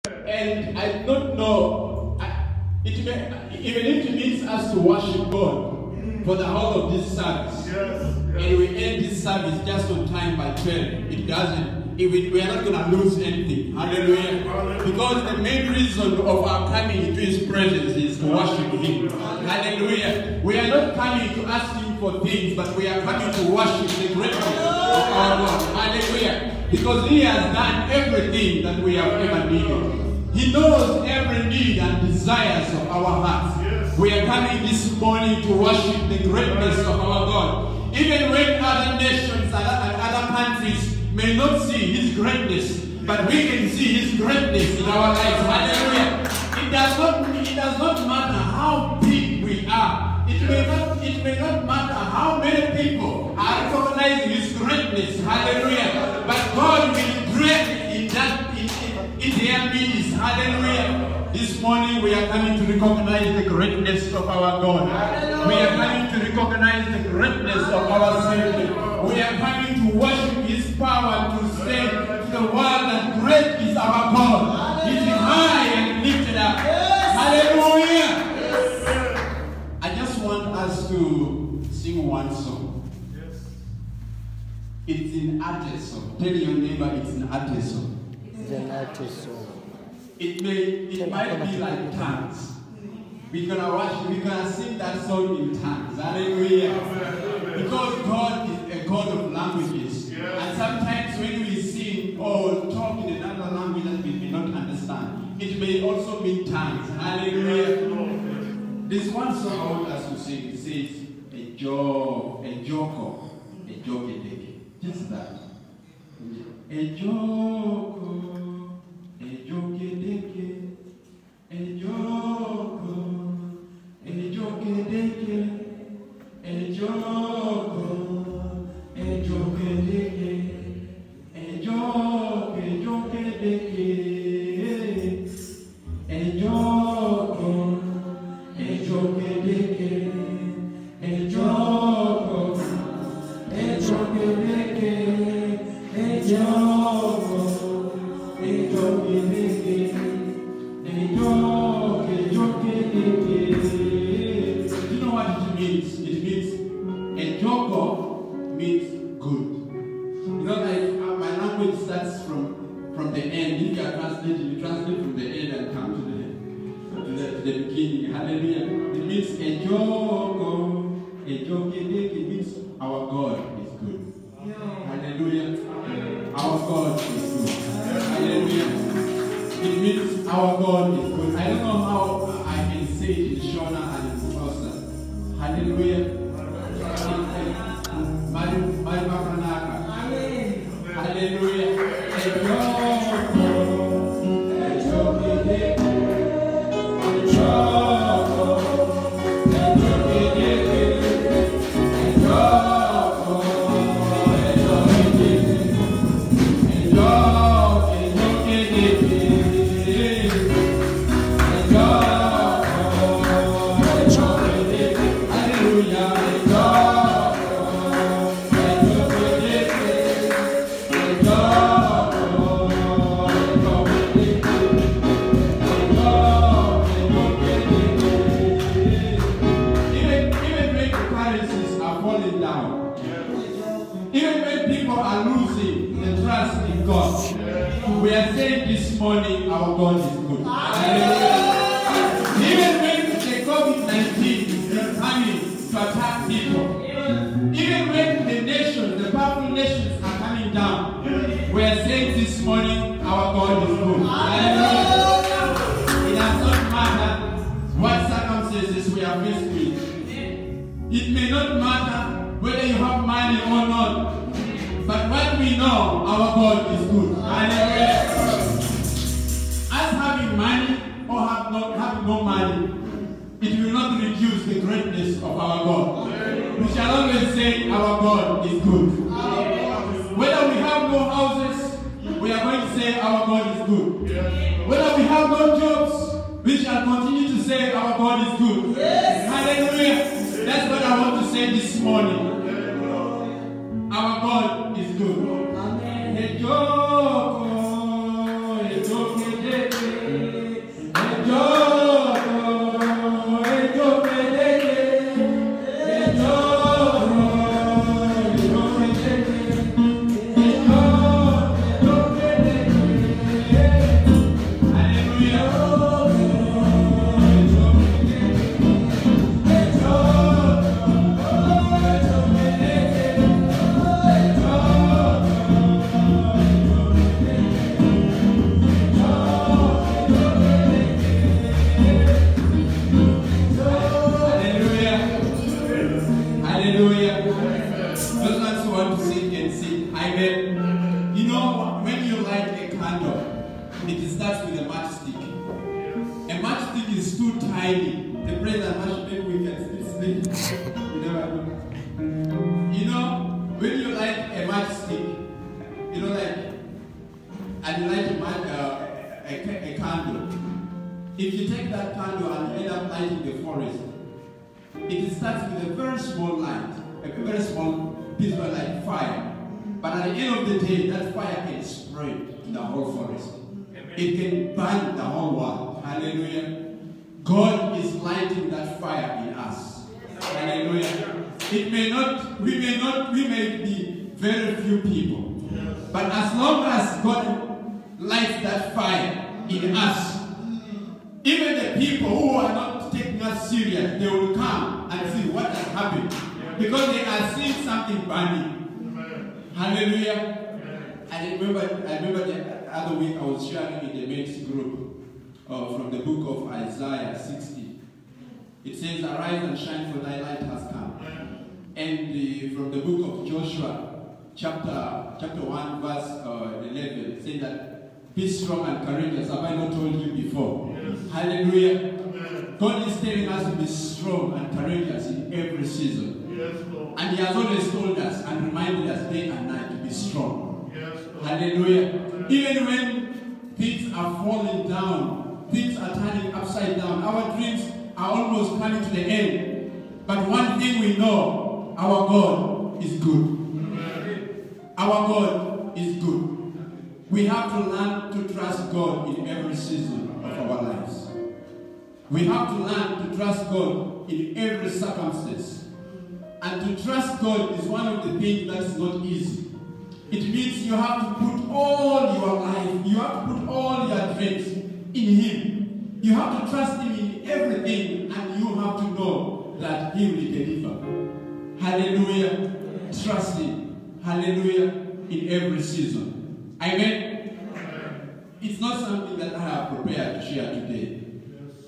And I don't know, even if it means us to worship God for the whole of this service, and we end this service just on time by 12, it doesn't, we are not going to lose anything. Hallelujah. Because the main reason of our coming into His presence is to worship Him. Hallelujah. We are not coming to ask Him for things, but we are coming to worship the greatness of our God. Hallelujah. Because He has done everything that we have ever needed. He knows every need and desires of our hearts. Yes. We are coming this morning to worship the greatness of our God. Even when other nations and other countries may not see His greatness, but we can see His greatness in our lives. Hallelujah. It does not matter how big we are. It may not matter how many people are recognizing His greatness. Hallelujah. But God will great in their midst. Hallelujah. This morning we are coming to recognize the greatness of our God. Hallelujah. We are coming to recognize the greatness of our Savior. We are coming to worship His power, to say to the world that great is our God. He is high and lifted up. Hallelujah. I just want us to sing one song. It's in Ateso. Tell your neighbor it's in Ateso. It might be like tongues. We're gonna sing that song in tongues. Hallelujah. Because God is a God of languages. And sometimes when we sing or talk in another language that we may not understand, it may also mean tongues. Hallelujah. There's one song I want us to sing. It says, a joko, a joke. Just that. A joko. Our God is good. matchstick. A matchstick is too tiny. The bread and mash, maybe we can still sleep. You never know. You know, when you light a matchstick, you know, like, and you light a candle. If you take that candle and end up lighting the forest, it starts with a very small light, a very small piece of like fire. But at the end of the day, that fire can spread to the whole forest. Amen. It can burn the whole world. Hallelujah. God is lighting that fire in us. Yes. Hallelujah. It may not, we may be very few people. Yes. But as long as God lights that fire in us, even the people who are not taking us serious, they will come and see what has happened. Because they are seeing something burning. Hallelujah. I remember the other week I was sharing in the men's group from the book of Isaiah 60. It says, "Arise and shine, for thy light has come." And from the book of Joshua, chapter 1, verse 11, it says that, "Be strong and courageous. Have I not told you before?" Yes. Hallelujah. Amen. God is telling us to be strong and courageous in every season. Yes, Lord. And He has always told us and reminded us day and night to be strong. Yes, Lord. Hallelujah. Amen. Even when things are falling down, things are turning upside down, our dreams are almost coming to the end. But one thing we know, our God is good. Amen. Our God is good. We have to learn to trust God in every season of our lives. We have to learn to trust God in every circumstance. And to trust God is one of the things that is not easy. It means you have to put all your life, you have to put all your dreams in Him. You have to trust Him in everything, and you have to know that He will deliver. Hallelujah. Trust Him. Hallelujah. In every season. Amen. It's not something that I have prepared to share today.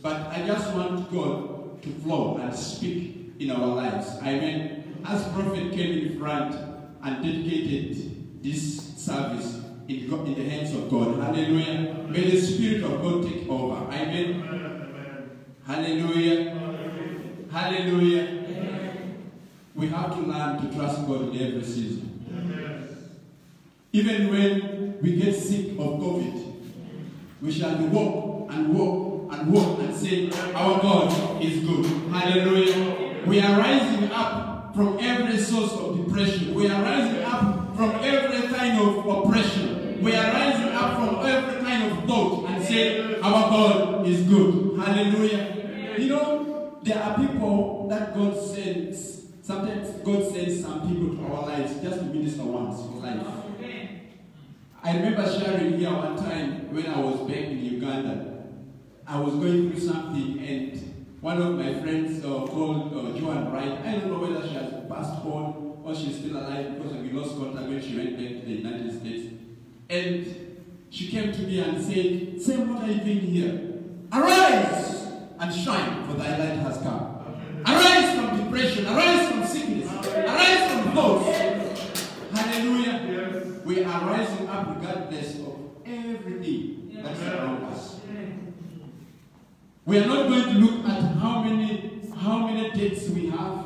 But I just want God to flow and speak in our lives. Amen. As prophet came in front and dedicated this service in the hands of God. Hallelujah. May the Spirit of God take over. Amen. Amen. Hallelujah. Amen. Hallelujah. Amen. We have to learn to trust God in every season. Amen. Even when we get sick of COVID, we shall walk and walk and walk and say, our God is good. Hallelujah. We are rising up from every source of depression. We are rising up from every kind of oppression. We are rising up from every kind of thought and say, our God is good. Hallelujah. You know, there are people that God sends. Sometimes God sends some people to our lives just to minister once for life. I remember sharing here one time when I was back in Uganda. I was going through something, and one of my friends called Joan Wright. I don't know whether she has passed on or she's still alive, because we lost contact when she went back to the United States. And she came to me and said, "Sam, what are you doing here? Arise and shine, for thy light has come." Arise from depression, arise from sickness, arise from thoughts. Hallelujah. Yes. We are rising up regardless of everything that's around us. We are not going to look at how many debts we have.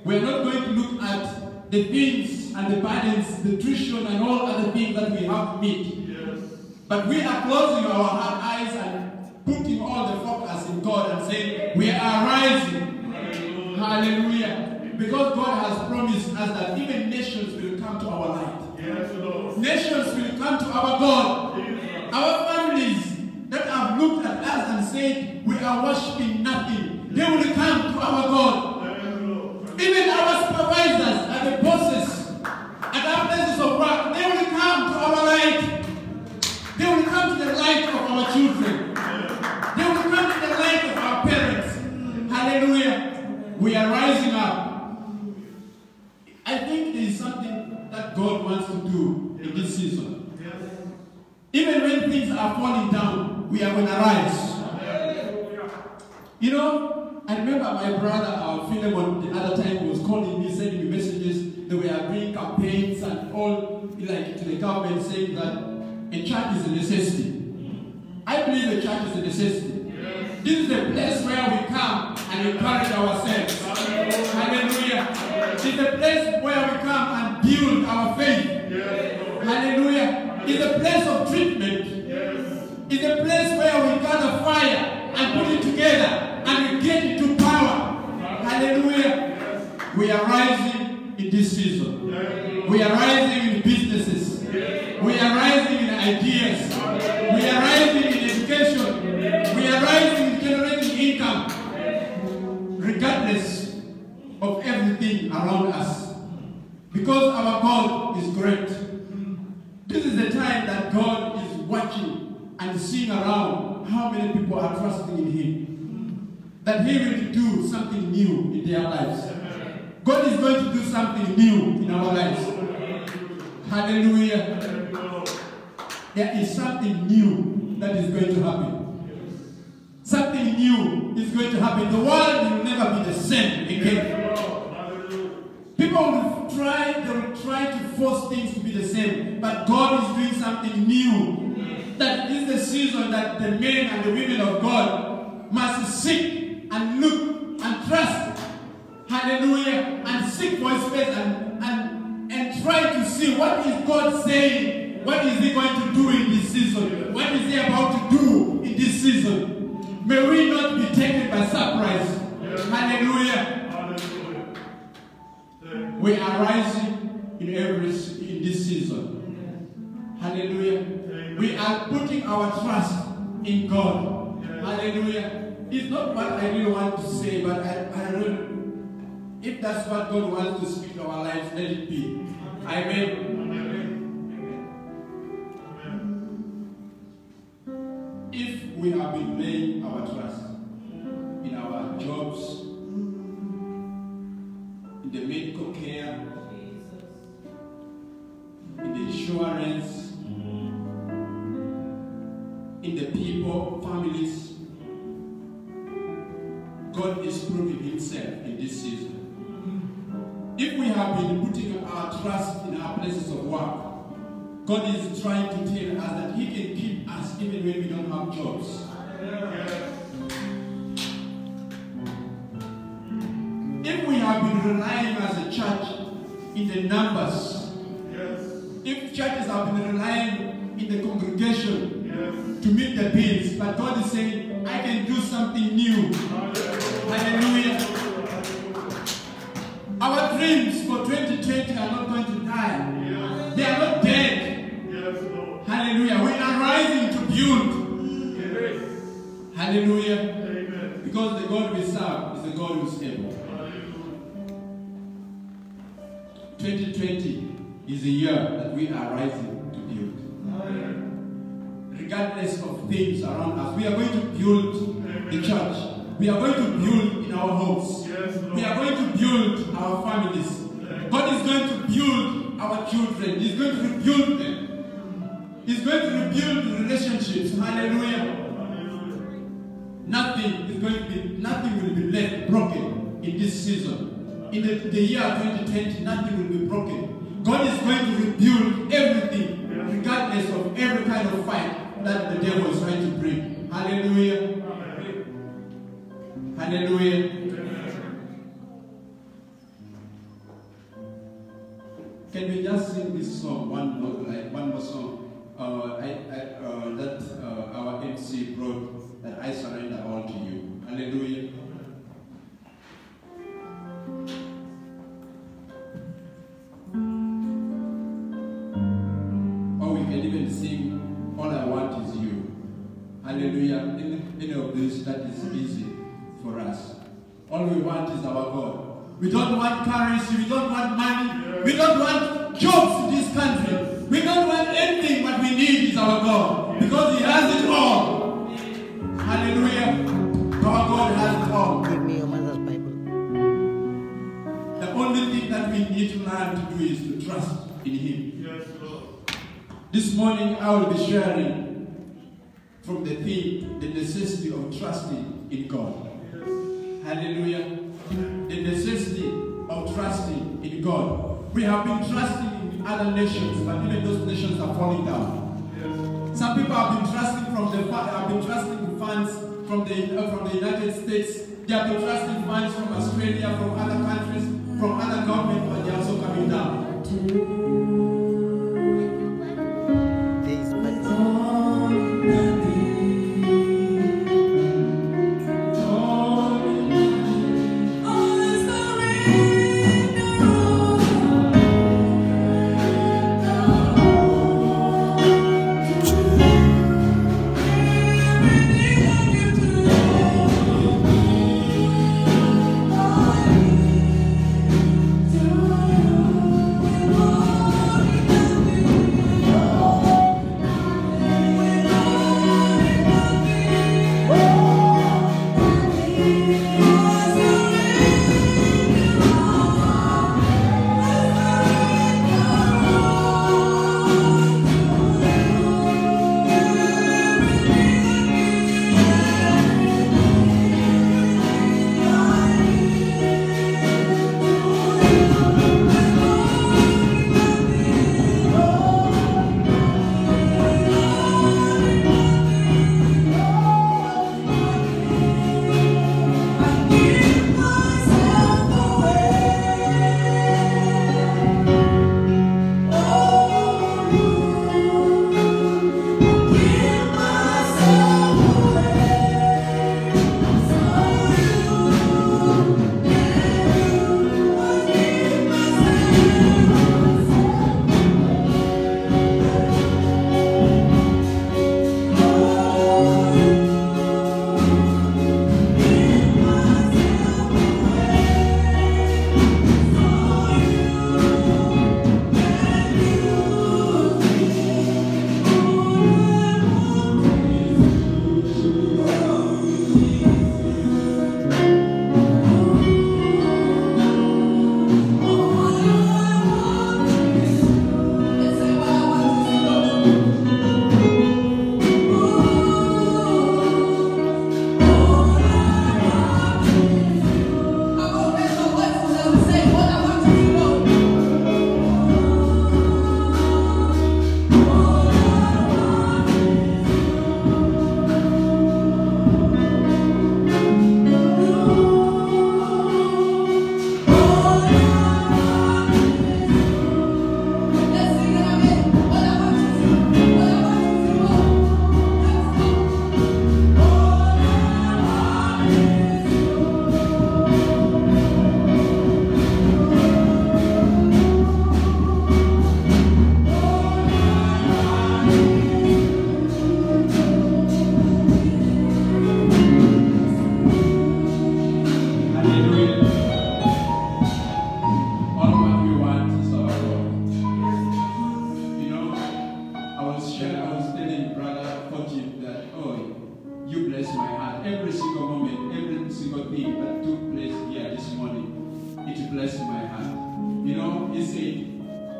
We are not going to look at the things and the burdens, the tuition and all other things that we have to meet. Yes. But we are closing our eyes and putting all the focus in God and saying, we are rising. Hallelujah. Because God has promised us that even nations will come to our light. Yes, Lord. Nations will come to our God. Yes. Our families that have looked at us and said, we are worshiping nothing, they will come to our God. Yes, even our supervisors and the bosses at our places of work, they will come to our light. They will come to the light of our children. Yes. They will come to the light of our parents. Hallelujah. We are rising up. I think there is something that God wants to do in this season. Yes. Even when things are falling down, we are going to rise. You know, I remember my brother, Philemon, the other time was calling me, sending me messages. They were doing campaigns and all, like to the government, saying that a church is a necessity. I believe the church is a necessity. Yes. This is a place where we come and encourage ourselves. Hallelujah. It's a place where we come and build our faith. Yes. Hallelujah. It's a place of treatment. Yes. It's a place where we gather fire and put it together and we get into power. Hallelujah. Yes. We are rising in this season. Yes. We are rising in businesses. Yes. We are rising in ideas. Yes. We are rising in education. Yes. We are rising in generating income. Regardless of everything around us. Because our God is great. This is the time that God is watching and seeing around how many people are trusting in Him. That He will do something new in their lives. God is going to do something new in our lives. Hallelujah. There is something new that is going to happen. Something new is going to happen. The world will never be the same again. People will try to force things to be the same, but God is doing something new. That is the season that the men and the women of God must seek and look and trust. Hallelujah. And seek for His face and try to see what is God saying. What is He going to do in this season? What is He about to do in this season? May we not be taken by surprise. Hallelujah. We are rising in this season. Hallelujah. We are putting our trust in God. Hallelujah. It's not what I really want to say, but I really, if that's what God wants to speak to our lives, let it be. Amen. If we have been laying our trust in our jobs, in the medical care, in the insurance, in the people, families, God is proving Himself in this season. If we have been putting our trust in our places of work, God is trying to tell us that He can keep us even when we don't have jobs. If we have been relying as a church in the numbers, if churches have been relying in the congregation to meet the bills, but God is saying, I can do something new. Hallelujah. Our dreams for 2020 are not going to die. They are not dead. Hallelujah. We are rising to build. Hallelujah. Because the God we serve is the God who is able. 2020 is a year that we are rising to build. Regardless of things around us, we are going to build the church. We are going to build in our homes. We are going to build our families. God is going to build our children. He's going to rebuild them. He's going to rebuild the relationships. Hallelujah. Nothing will be left broken in this season. In the year 2020, nothing will be broken. God is going to rebuild everything, regardless of every kind of fight that the devil is trying to bring. Hallelujah. Hallelujah. Can we just sing this song, one more song that our MC brought, that I surrender all to you. Hallelujah. Or we can even sing, All I Want Is You. Hallelujah. Any of this that is easy for us. All we want is our God. We don't want currency, we don't want money, we don't want jobs in this country. We don't want anything, what we need is our God. Because He has it all. Hallelujah. Our God has it all. Give me your mother's Bible. The only thing that we need to learn to do is to trust in Him. Yes, Lord. This morning I will be sharing from the theme, the necessity of trusting in God. Hallelujah. The necessity of trusting in God. We have been trusting in other nations, but even those nations are falling down. Some people have been trusting funds from the United States. They have been trusting funds from Australia, from other countries, from other governments, but they are also coming down.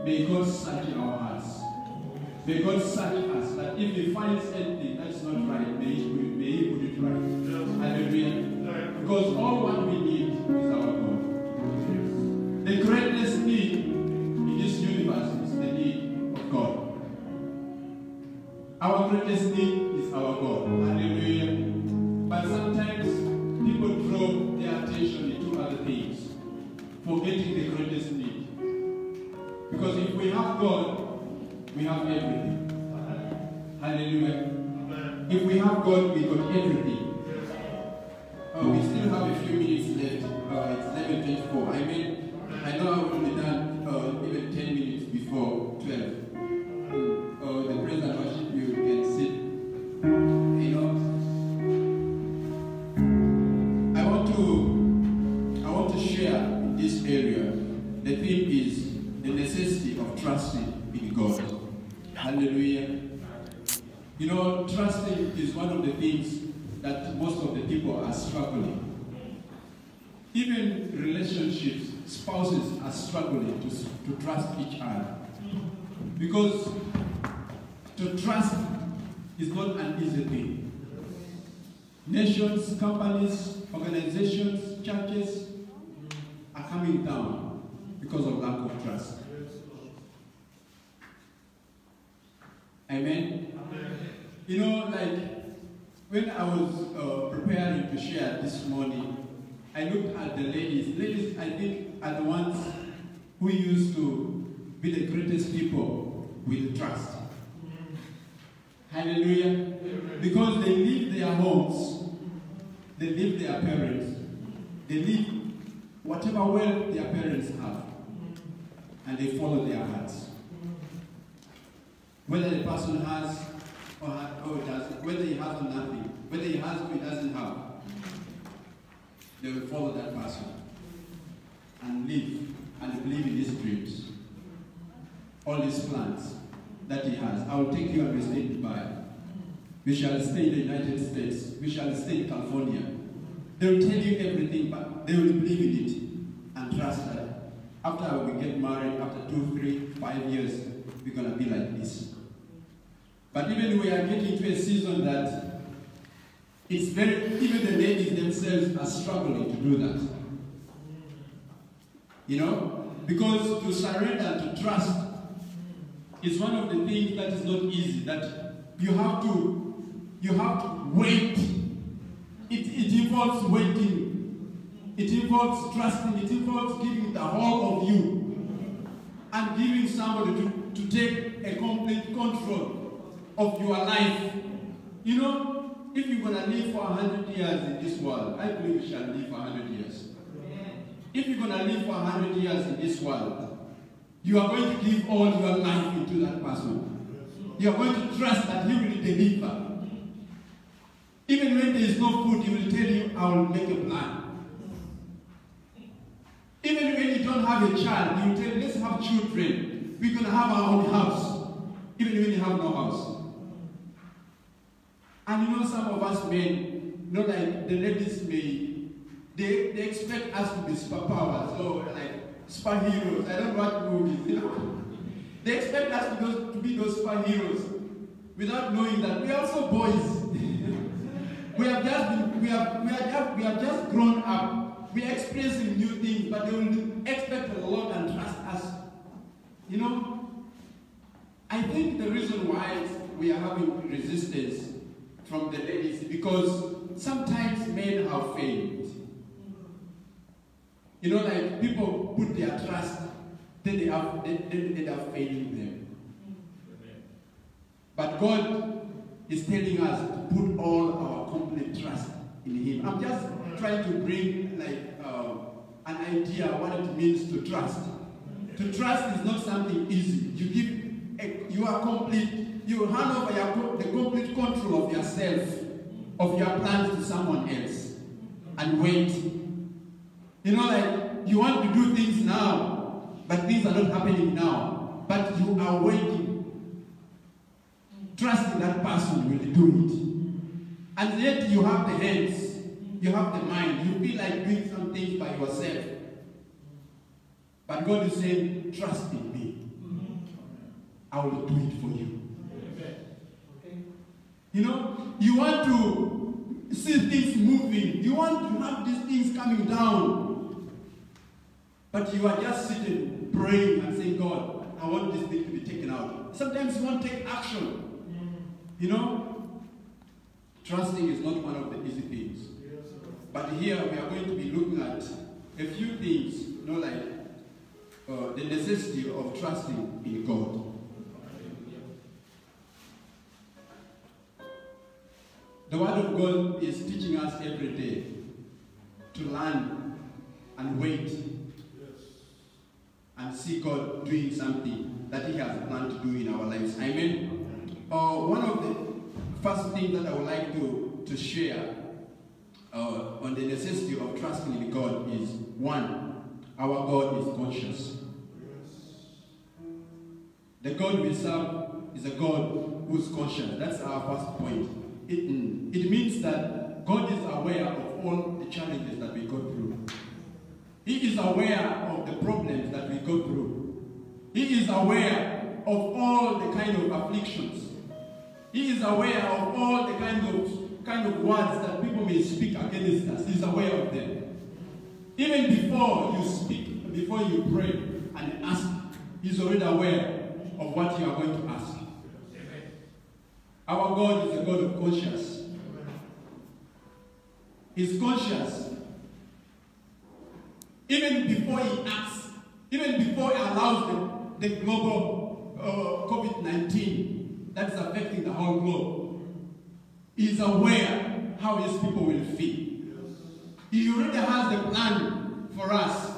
May God search our hearts. May God search us. That if He finds anything that's not right, may He put it right. Hallelujah. Because all what we need is our God. The greatest need in this universe is the need of God. Our greatest need is our God. Hallelujah. But sometimes people draw their attention into other things, forgetting the greatest need. Because if we have God, we have everything. Hallelujah. If we have God, we got everything. We still have a few minutes left. It's 11:24. I know I will be done even 10 minutes before 12. The praise and worship, you can sit. You know, I want to share in this area. The theme is the necessity of trusting in God. Hallelujah. You know, trusting is one of the things that most of the people are struggling. Even relationships, spouses are struggling to trust each other. Because to trust is not an easy thing. Nations, companies, organizations, churches are coming down because of lack of trust. Amen? Amen. You know, like, when I was preparing to share this morning, I looked at the ladies. Ladies, I think, are the ones who used to be the greatest people with trust. Hallelujah. Because they leave their homes, they leave their parents, they leave whatever wealth their parents have, and they follow their hearts. Whether the person has or doesn't, whether he has or nothing, whether he has or he doesn't have, they will follow that person and live and believe in his dreams, all his plans that he has. I will take you and we stay in Dubai. We shall stay in the United States. We shall stay in California. They will tell you everything, but they will believe in it and trust that after we get married, after 2, 3, 5 years, we're going to be like this. But even we are getting to a season that it's even the ladies themselves are struggling to do that. You know? Because to surrender, to trust, is one of the things that is not easy, that you have to wait. It involves waiting. It involves trusting. It involves giving the whole of you and giving somebody to take a complete control of your life. You know, if you're going to live for 100 years in this world, I believe you shall live for 100 years. If you're going to live for 100 years in this world, you are going to give all your life into that person. You are going to trust that he will deliver. Even when there is no food, he will tell you, I will make a plan. Even when you don't have a child, he will tell you, let's have children. We're going to have our own house. Even when you have no house. And you know, some of us men, you know, like the ladies they expect us to be superpowers, or like superheroes. I don't know what movies, you know. They expect us to be those superheroes without knowing that we are also boys. we have just grown up. We are experiencing new things, but they will expect a lot and trust us. You know, I think the reason why we are having resistance from the ladies is because sometimes men have failed. You know, like people put their trust, then they end up failing them. But God is telling us to put all our complete trust in Him. I'm just trying to bring like an idea what it means to trust. To trust is not something easy. You hand over the complete control of yourself, of your plans to someone else, and wait. You know, like you want to do things now, but things are not happening now. But you are waiting, trusting that person will do it. And yet you have the hands, you have the mind, you feel like doing some things by yourself. But God is saying, trust in me. I will do it for you. You know, you want to see things moving. You want to have these things coming down. But you are just sitting, praying and saying, God, I want this thing to be taken out. Sometimes you want to take action. You know, trusting is not one of the easy things. But here we are going to be looking at a few things, you know, like the necessity of trusting in God. The Word of God is teaching us every day to learn and wait and see God doing something that He has planned to do in our lives. Amen? One of the first things that I would like to share on the necessity of trusting in God is, one, our God is conscious. The God we serve is a God who's conscious. That's our first point. It means that God is aware of all the challenges that we go through. He is aware of the problems that we go through. He is aware of all the kind of afflictions. He is aware of all the kind of words that people may speak against us. He is aware of them. Even before you speak, before you pray and ask, He's already aware of what you are going to ask. Our God is a God of conscience. He's conscious. Even before he acts, even before he allows the global COVID-19 that is affecting the whole globe, he is aware how his people will feel. He already has the plan for us.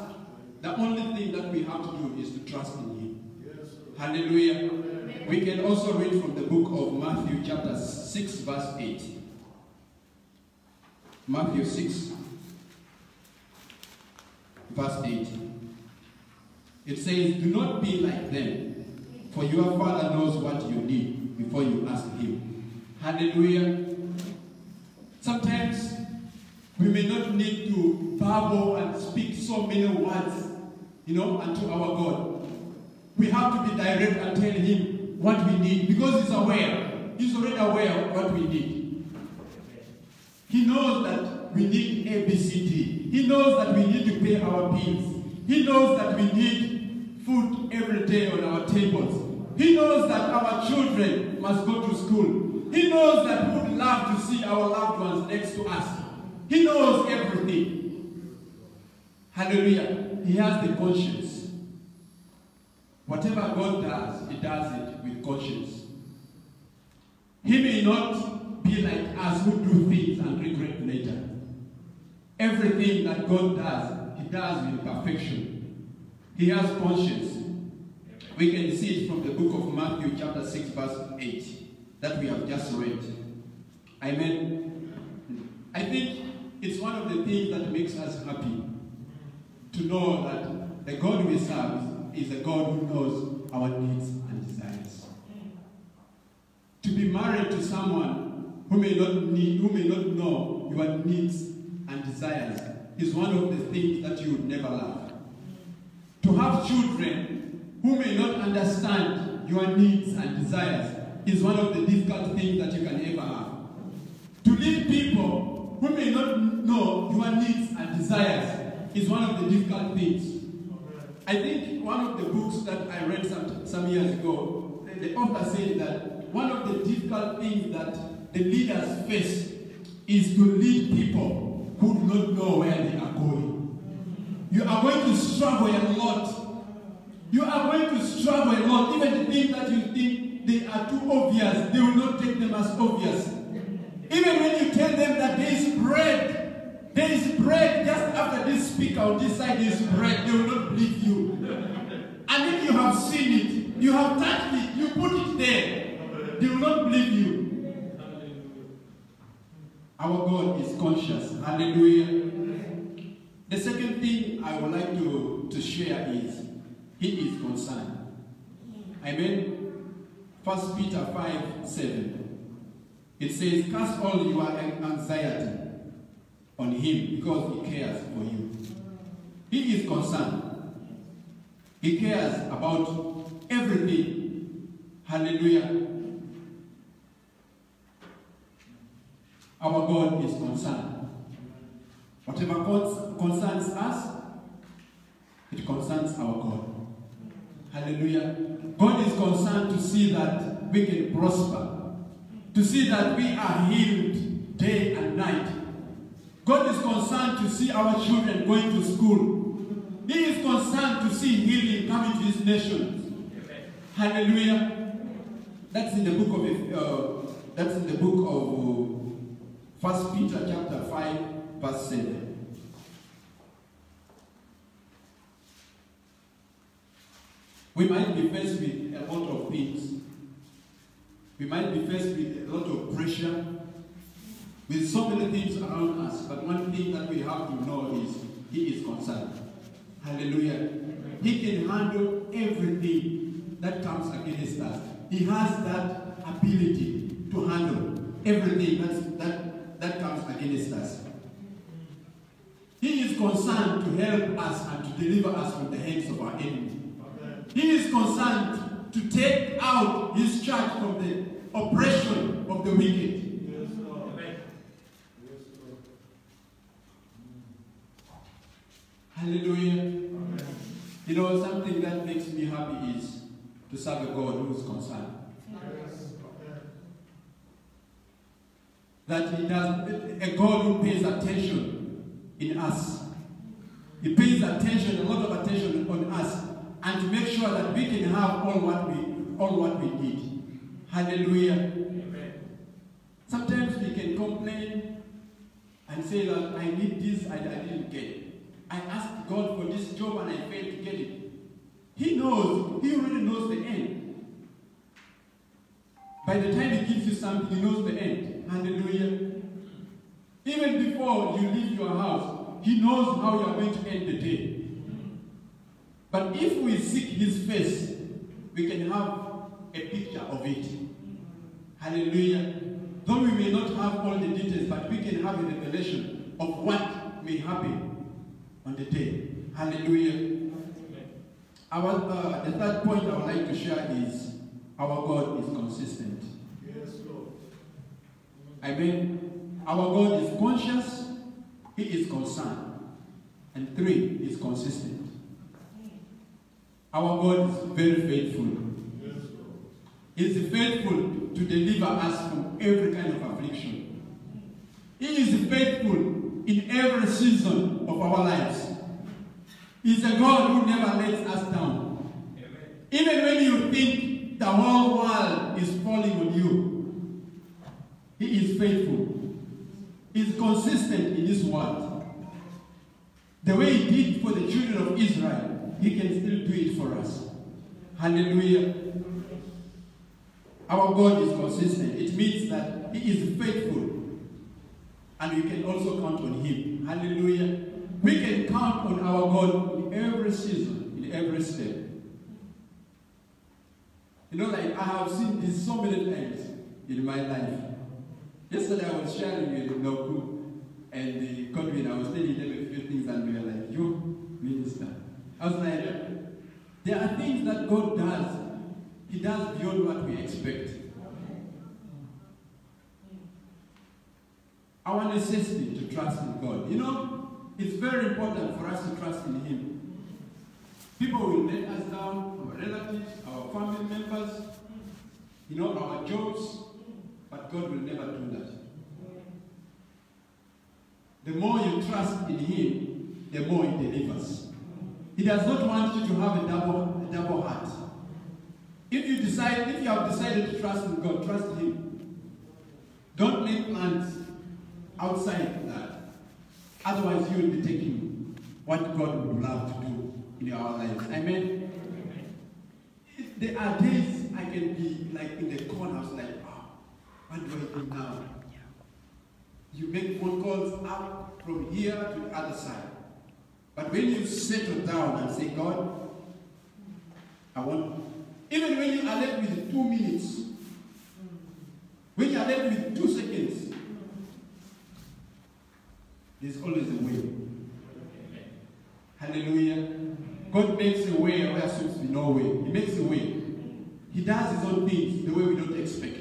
The only thing that we have to do is to trust in him. Yes. Hallelujah. Amen. We can also read from the book of Matthew chapter 6 verse 8. Matthew 6 verse 8. It says, do not be like them, for your Father knows what you need before you ask him. Hallelujah. Sometimes we may not need to babble and speak so many words, unto our God. We have to be direct and tell him what we need, because he's aware. He's already aware of what we need. He knows that we need A, B, C, D. He knows that we need to pay our bills. He knows that we need food every day on our tables. He knows that our children must go to school. He knows that we would love to see our loved ones next to us. He knows everything. Hallelujah. He has the conscience. Whatever God does, he does it with conscience. He may not be like us who do things and regret later. Everything that God does, he does with perfection. He has conscience. We can see it from the book of Matthew chapter 6 verse 8 that we have just read. Amen. I think it's one of the things that makes us happy to know that the God we serve is a God who knows our needs and desires. To be married to someone who may not know your needs and desires is one of the things that you would never love. To have children who may not understand your needs and desires is one of the difficult things that you can ever have. To lead people who may not know your needs and desires is one of the difficult things. I think one of the books that I read some years ago, the author said that one of the difficult things that the leaders face is to lead people who do not know where they are going. You are going to struggle a lot. You are going to struggle a lot. Even the things that you think they are too obvious, they will not take them as obvious. Even when you tell them that there is bread just after this speaker on this side is bread, they will not believe you. And if you have seen it, you have touched it, you put it there, they will not believe you. Our God is conscious. Hallelujah. The second thing I would like to share is he is concerned. Amen. 1 Peter 5:7. It says, cast all your anxiety on him because he cares for you. He is concerned. He cares about everything. Hallelujah. Our God is concerned. Whatever concerns us, it concerns our God. Hallelujah. God is concerned to see that we can prosper. To see that we are healed day and night. God is concerned to see our children going to school. He is concerned to see healing coming to his nation. Hallelujah. That's in the book of 1 Peter chapter 5 verse 7. We might be faced with a lot of things. We might be faced with a lot of pressure, with so many things around us, but one thing that we have to know is he is concerned. Hallelujah. He can handle everything that comes against us. He has that ability to handle everything that comes against us. He is concerned to help us and to deliver us from the hands of our enemy. He is concerned to take out his church from the oppression of the wicked. Yes, Lord. Yes, Lord. Hallelujah. Amen. You know, something that makes me happy is to serve a God who is concerned. Yes. that He does, a God who pays attention in us. He pays attention, a lot of attention on us, and to make sure that we can have all what we need. Hallelujah. Amen. Sometimes we can complain and say that I need this and I didn't get it. I asked God for this job and I failed to get it. He knows. He already knows the end. By the time He gives you something, He knows the end. Hallelujah. Even before you leave your house, He knows how you are going to end the day. But if we seek His face, we can have a picture of it. Hallelujah. Though we may not have all the details, but we can have a revelation of what may happen on the day. Hallelujah. The third point I would like to share is our God is consistent. Yes, Lord. Amen. Our God is conscious, He is concerned. And 3, He is consistent. Our God is very faithful. Yes, Lord. He is faithful to deliver us from every kind of affliction. He is faithful in every season of our lives. He is a God who never lets us down. Amen. Even when you think the whole world is falling on you, He is faithful. He is consistent in His word. The way He did for the children of Israel, He can still do it for us. Hallelujah. Our God is consistent. It means that He is faithful. And we can also count on Him. Hallelujah. We can count on our God in every season, in every step. You know, like I have seen this so many times in my life. Yesterday I was sharing with Noku and the Convene. I was telling them a few things and we were like, you, minister. I was like, there are things that God does. He does beyond what we expect. Our necessity to trust in God. You know, it's very important for us to trust in Him. People will let us down, our relatives, our family members, you know, our jobs, but God will never do that. The more you trust in Him, the more He delivers. He does not want you to have a double heart. If you have decided to trust in God, trust Him. Don't make plans outside that. Otherwise, you will be taking what God would love to do in our lives. Amen? There are days I can be like in the corner, like, what do I do now? You make phone calls up from here to the other side. But when you settle down and say, God, I want, even when you are left with 2 minutes, when you are left with 2 seconds, there's always a way. Hallelujah. God makes a way where there seems to be no way. He makes a way. He does His own things the way we don't expect.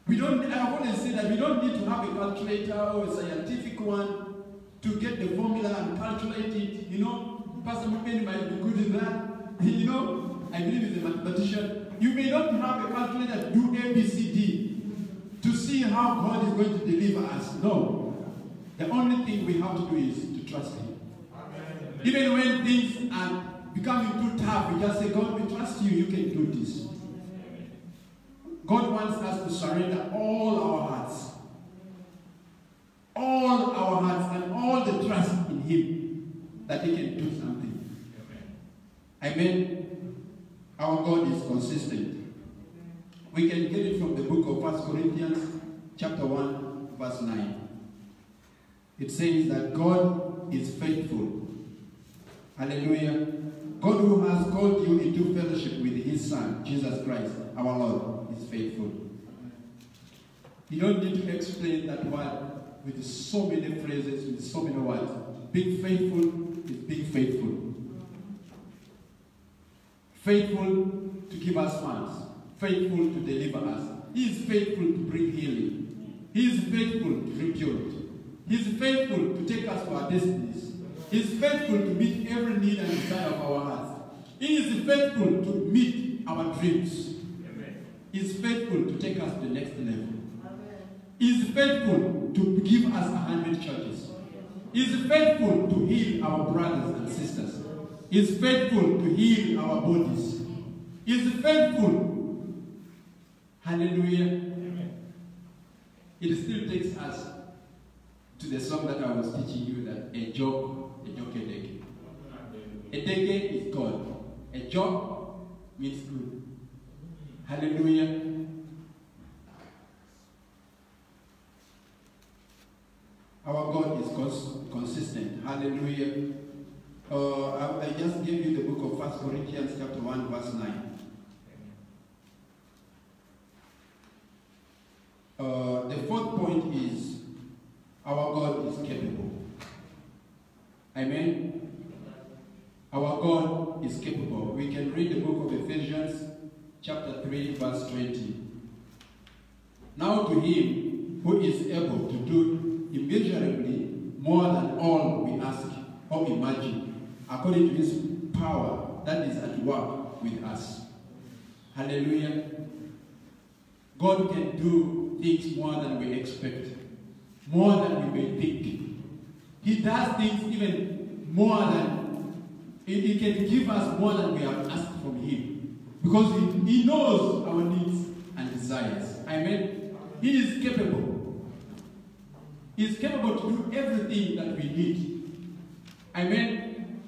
I've always said that we don't need to have a calculator or a scientific one to get the formula and calculate it. You know, Pastor Mupeni might be good in that. You know, I believe he's a mathematician. You may not have a calculator to do A, B, C, D to see how God is going to deliver us. No. The only thing we have to do is to trust Him. Amen. Even when things are becoming too tough, we just say, God, we trust you, you can do this. God wants us to surrender all our hearts. All our hearts and all the trust in Him that He can do something. Amen. Our God is consistent. We can get it from the book of 1 Corinthians chapter 1 verse 9. It says that God is faithful. Hallelujah. God who has called you into fellowship with His Son, Jesus Christ, our Lord, is faithful. You don't need to explain that word with so many phrases, with so many words. Being faithful is being faithful. Faithful to give us funds. Faithful to deliver us. He is faithful to bring healing. He is faithful to rebuild. He is faithful to take us to our destinies. He is faithful to meet every need and desire of our hearts. He is faithful to meet our dreams. Amen. is faithful to take us to the next level. He is faithful to give us 100 churches. He is faithful to heal our brothers and sisters. He is faithful to heal our bodies. He is faithful. Hallelujah. Amen. It still takes us to the song that I was teaching you, that a joke, a deke. A deke is God. A joke means good. Hallelujah. Our God is consistent. Hallelujah. I just gave you the book of 1 Corinthians chapter 1 verse 9. The fourth point is our God is capable. Amen. Our God is capable. We can read the book of Ephesians chapter 3 verse 20. Now to him who is able to do immeasurably more than all we ask or imagine, according to his power that is at work with us. Hallelujah. God can do things more than we expect, more than we may think. He does things even more than, he can give us more than we have asked from him, because he knows our needs and desires. Amen. He is capable. He is capable to do everything that we need. Amen.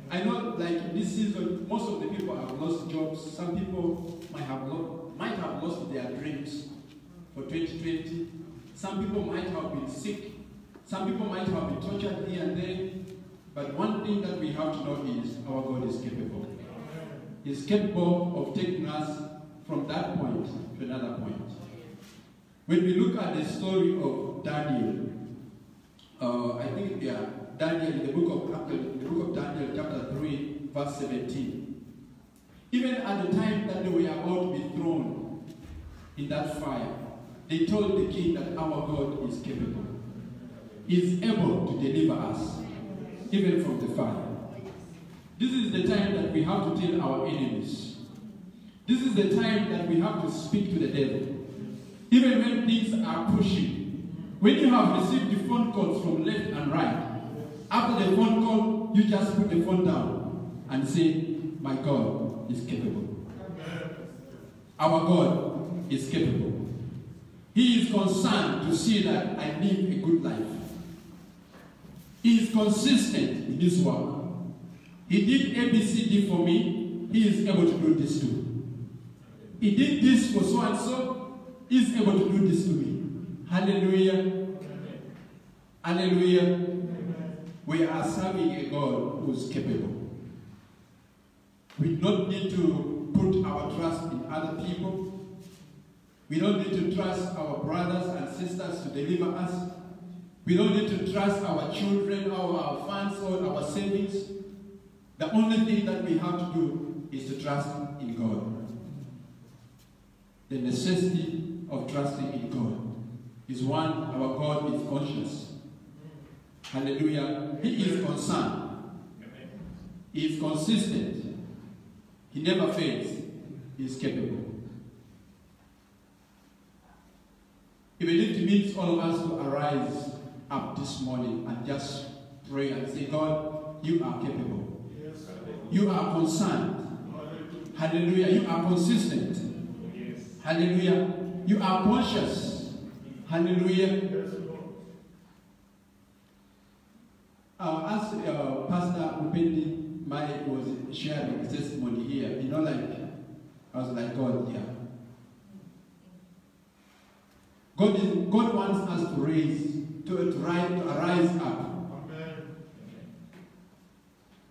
I know, like in this season, most of the people have lost jobs. Some people might have lost their dreams for 2020. Some people might have been sick. Some people might have been tortured here and there. But one thing that we have to know is our God is capable. He is capable of taking us from that point to another point. When we look at the story of Daniel, I think Daniel, in the book of Daniel, chapter 3, verse 17. Even at the time that they were about to be thrown in that fire, they told the king that our God is capable. He is able to deliver us, even from the fire. This is the time that we have to tell our enemies. This is the time that we have to speak to the devil. Even when things are pushing. When you have received the phone calls from left and right, after the phone call, you just put the phone down and say, my God is capable. Our God is capable. He is concerned to see that I live a good life. He is consistent in his work. He did ABCD for me. He is able to do this too. He did this for so and so. He is able to do this to me. Hallelujah. Hallelujah. We are serving a God who is capable. We don't need to put our trust in other people. We don't need to trust our brothers and sisters to deliver us. We don't need to trust our children or our funds or our savings. The only thing that we have to do is to trust in God. The necessity of trusting in God is one, our God is conscious. Hallelujah. He is concerned. He is consistent. He never fails. He is capable. Even if it means all of us to arise up this morning and just pray and say, God, you are capable. Yes. You are concerned. Hallelujah. You are consistent. Yes. Hallelujah. You are conscious. Hallelujah. As Pastor Upendi was sharing his testimony here, you know, like, I was like, God, yeah. God wants us to arise up. Amen.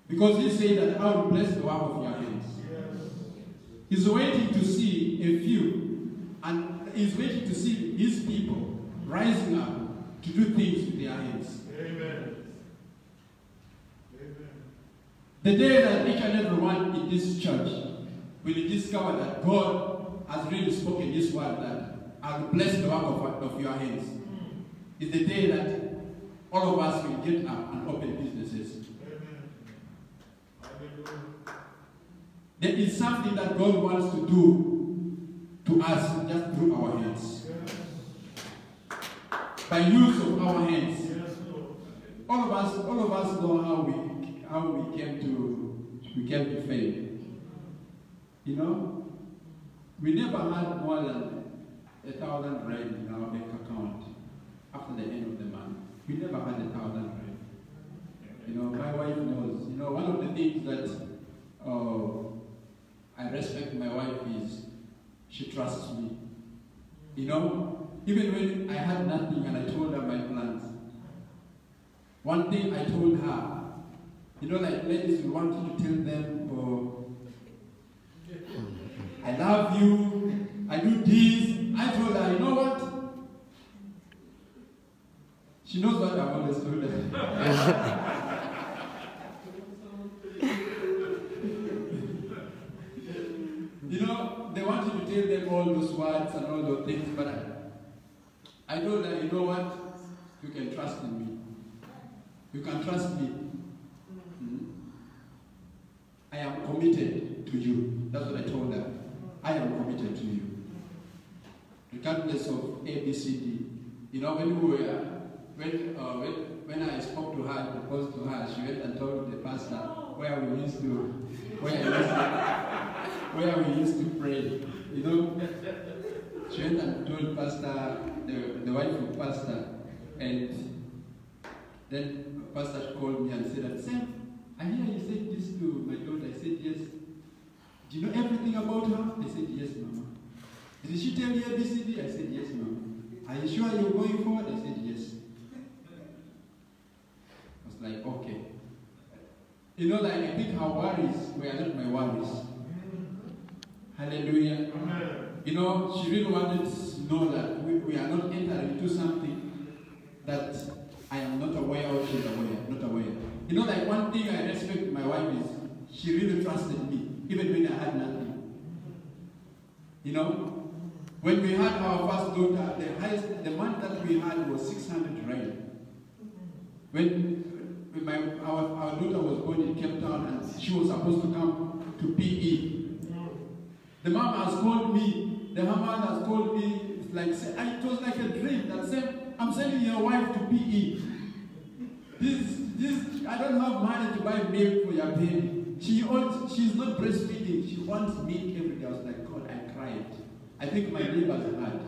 Because he said that I will bless the work of your hands. Yes. He's waiting to see a few, and he's waiting to see his people rising up to do things with their hands. Amen. Amen. The day that each and every one in this church will discover that God has really spoken this word, that I will bless the work of your hands, is the day that all of us will get up and open businesses. Amen. There is something that God wants to do to us just through our hands. By use of our hands. All of us know how we came to fame. You know, we never had more than 1,000 rand in our bank account after the end of the month. We never had 1,000 rand. You know, my wife knows. You know, one of the things that I respect my wife is she trusts me. You know, even when I had nothing and I told her my plans, one thing I told her, you know, like ladies, we want you to tell them, oh, I love you, I do this. I told her, you know what? She knows what I've always told her. You know, they want you to tell them all those words and all those things, but I told her, you know what? You can trust in me. You can trust me. I am committed to you. That's what I told her. I am committed to you. Regardless of A, B, C, D. You know, when I spoke to her, proposed to her, she went and told the pastor where we used to pray. You know, she went and told pastor, the wife of pastor, and then pastor called me and said, Sam, I hear you said this to my daughter. I said, yes. Do you know everything about her? I said, yes, Mama. Did she tell you ABCD? I said, yes, Mama. Are you sure you're going forward? I said, yes. I was like, okay. You know, like, I think her worries were not my worries. Hallelujah. Amen. You know, she really wanted to know that we are not entering into something that I am not aware of, she's aware, not aware. You know, like, one thing I respect my wife is she really trusted me, even when I had nothing. You know, when we had our first daughter, the month that we had was 600 rand. When our daughter was born in Cape Town and she was supposed to come to PE, the mom has called me, the mama has called me, it's like, it was like a dream that said, I'm sending your wife to PE. I don't have money to buy milk for your baby. She's not breastfeeding. She wants milk every day. I was like, God, I cried. I think my neighbors heard.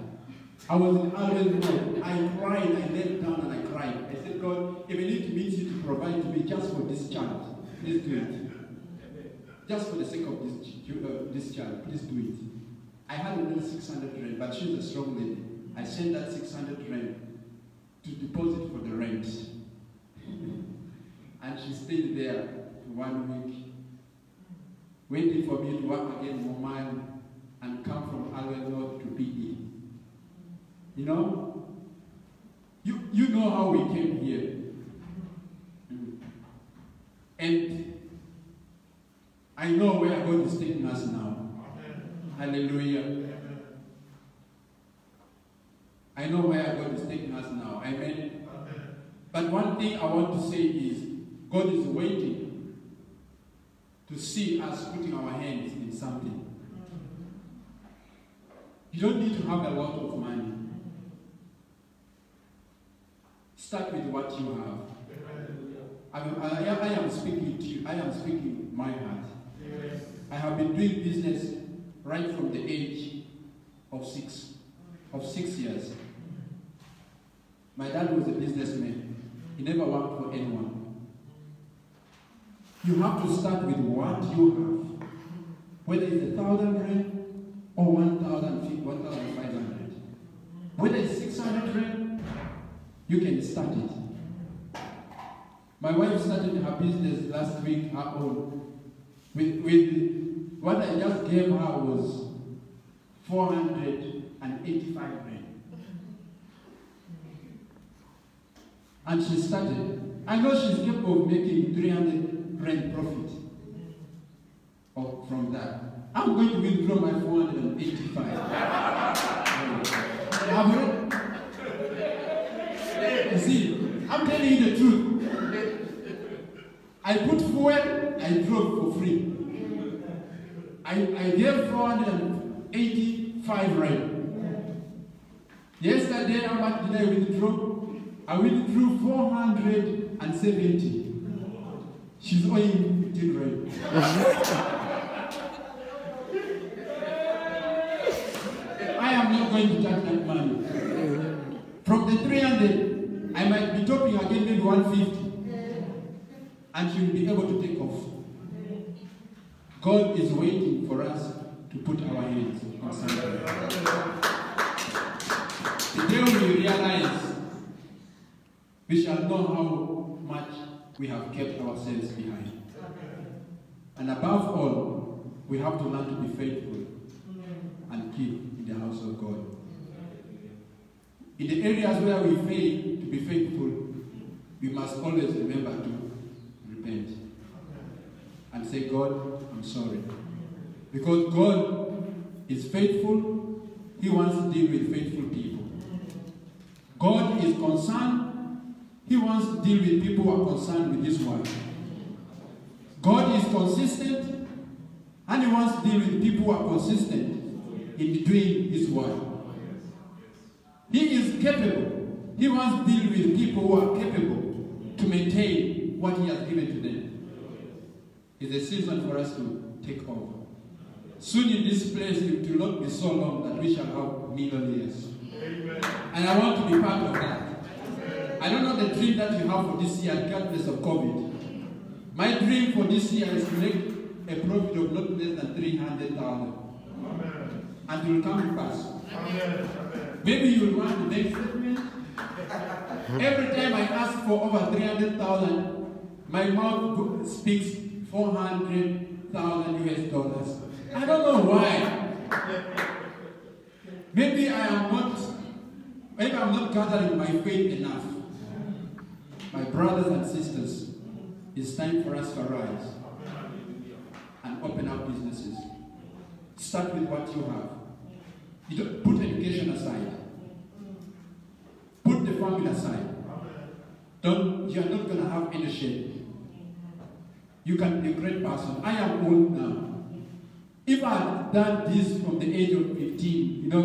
I was in Ireland. I cried. I knelt down and I cried. I said, God, if I need to meet you to provide to me just for this child, please do it. Just for the sake of this child, please do it. I had a little 600 rand, but she's a strong lady. I sent that 600 rand to deposit for the rent. And she stayed there for 1 week, waiting for me to work again 1 mile and come from Alwell North to PE. You know? You know how we came here. And I know where God is taking us now. Amen. Hallelujah. I know where God is taking us now. Amen. Amen. But one thing I want to say is, God is waiting to see us putting our hands in something. You don't need to have a lot of money. Start with what you have. I am speaking to you. I am speaking my heart. I have been doing business right from the age of 6 years. My dad was a businessman. He never worked for anyone. You have to start with what you have. Whether it's 1,000 rand or 1,500. Whether it's 600 rand, you can start it. My wife started her business last week, her own. With what I just gave her was 485 rand. And she started. I know she's capable of making 300 rand profit from that. I'm going to withdraw my 485. You see, I'm telling you the truth. I put fuel, I drove for free. I gave 480 5 rand. Yesterday, how much did I withdraw? I withdrew 470. She's owing 15 rand. I am not going to touch that money. From the 300, I might be topping again maybe 150. And she will be able to take off. God is waiting for us to put our hands on something. The day we realize, we shall know how much we have kept ourselves behind. And above all, we have to learn to be faithful and keep in the house of God. In the areas where we fail to be faithful, we must always remember to repent and say, God, I'm sorry. Because God is faithful. He wants to deal with faithful people. God is concerned. He wants to deal with people who are concerned with His word. God is consistent, and He wants to deal with people who are consistent in doing His word. He is capable. He wants to deal with people who are capable to maintain what He has given to them. It's a season for us to take over. Soon in this place, it will not be so long that we shall have million years. Amen. And I want to be part of that. I don't know the dream that you have for this year, regardless of COVID. My dream for this year is to make a profit of not less than 300,000. And it will come to pass. Amen. Maybe you will want to make statement. Every time I ask for over 300,000, my mouth speaks 400,000 US dollars. I don't know why. Maybe I'm not gathering my faith enough. My brothers and sisters, it's time for us to arise and open up businesses. Start with what you have. You don't put education aside. Put the family aside. You're not going to have any shame. You can be a great person. I am old now. If I had done this from the age of 15, because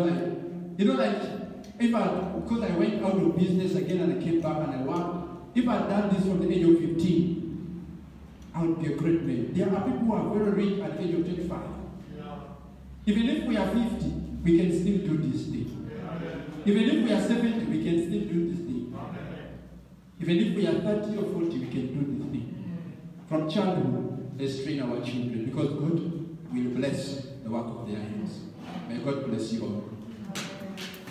I went out of business again and I came back and I worked, if I had done this from the age of 15, I would be a great man. There are people who are very rich at the age of 25. Even if we are 50, we can still do this thing. Even if we are 70, we can still do this thing. Even if we are 30 or 40, we can do this thing. From childhood, let's train our children, because God will bless the work of their hands. May God bless you all.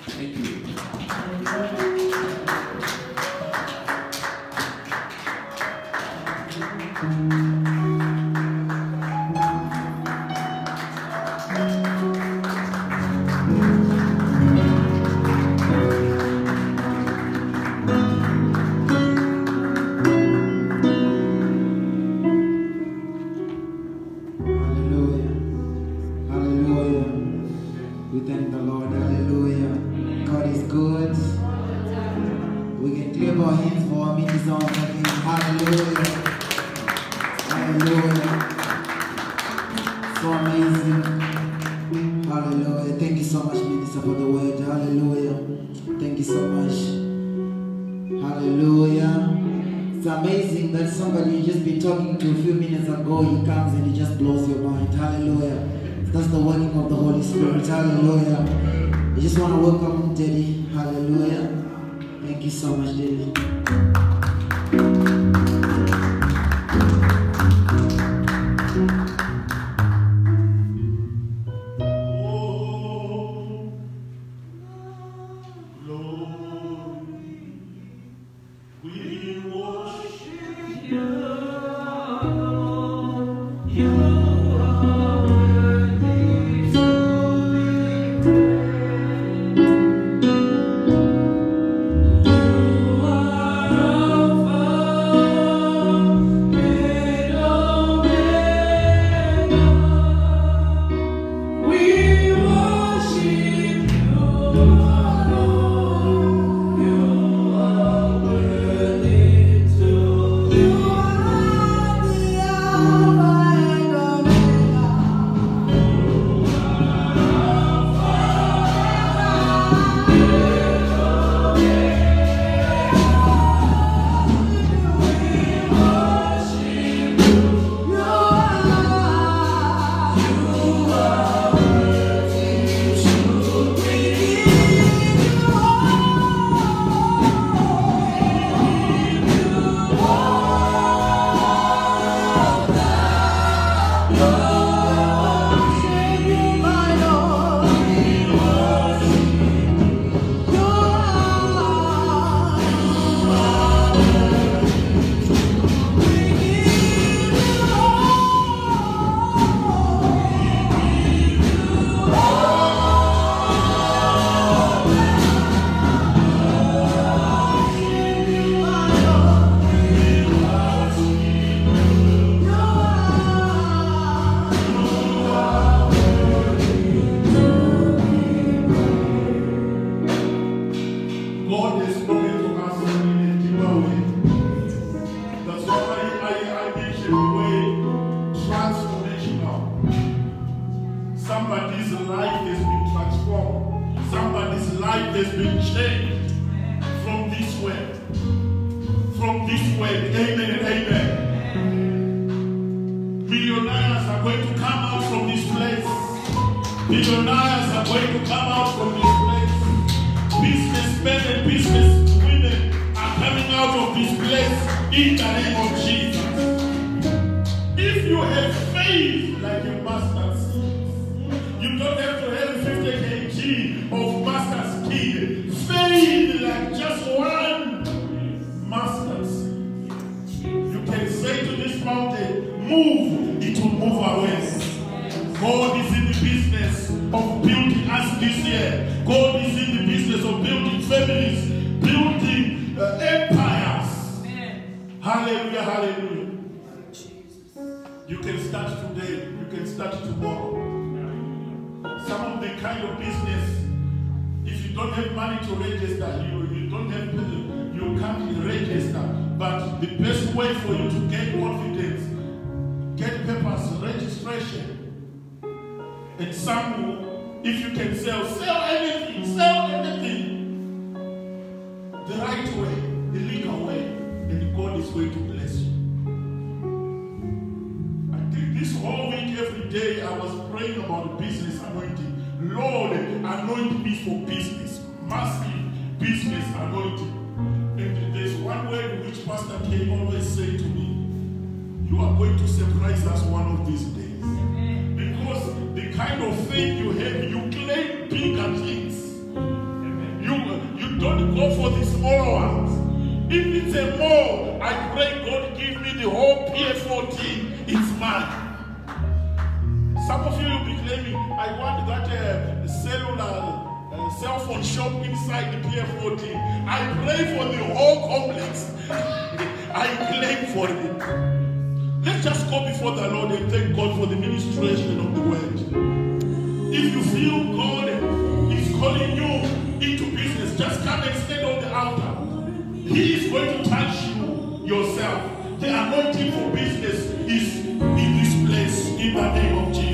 Thank you. Hallelujah. I just want to welcome Daddy. Hallelujah. Thank you so much, Daddy. You are massively in a deeper way. That's why I mentioned the way transformational. Somebody's life has been transformed. Somebody's life has been changed from this way. From this way. Amen and amen. Millionaires are going to come out from this place. Millionaires are going to come out from this place. Businessmen and businesswomen are coming out of this place in the name of Jesus. If you have faith like a mustard seed, you don't have to have 50 kg of mustard seed. Faith like just one mustard seed. You can say to this mountain, move, it will move away. God is in the business of building us this year. God is in the business of building families, building empires. Amen. Hallelujah, hallelujah. You can start today, you can start tomorrow. Some of the kind of business, if you don't have money to register, you don't have, you can't register. But the best way for you to gain confidence, get papers, registration. And some, if you can sell anything, the right way, the legal way, and God is going to bless you. I think this whole week, every day, I was praying about the business anointing. Lord, anoint me for business, massive business anointing. And there's one word which Pastor K always say to me, you are going to surprise us one of these days. Because the kind of faith you have, you claim bigger things. You don't go for the smaller ones. If it's a mall, I pray God give me the whole PF14. It's mine. Some of you will be claiming, I want that cellular cell phone shop inside the PF14. I pray for the whole complex. I claim for it. Let's just go before the Lord and thank God for the ministration of the word. If you feel God is calling you into business, just come and stand on the altar. He is going to touch you yourself. The anointing for business is in this place in the name of Jesus.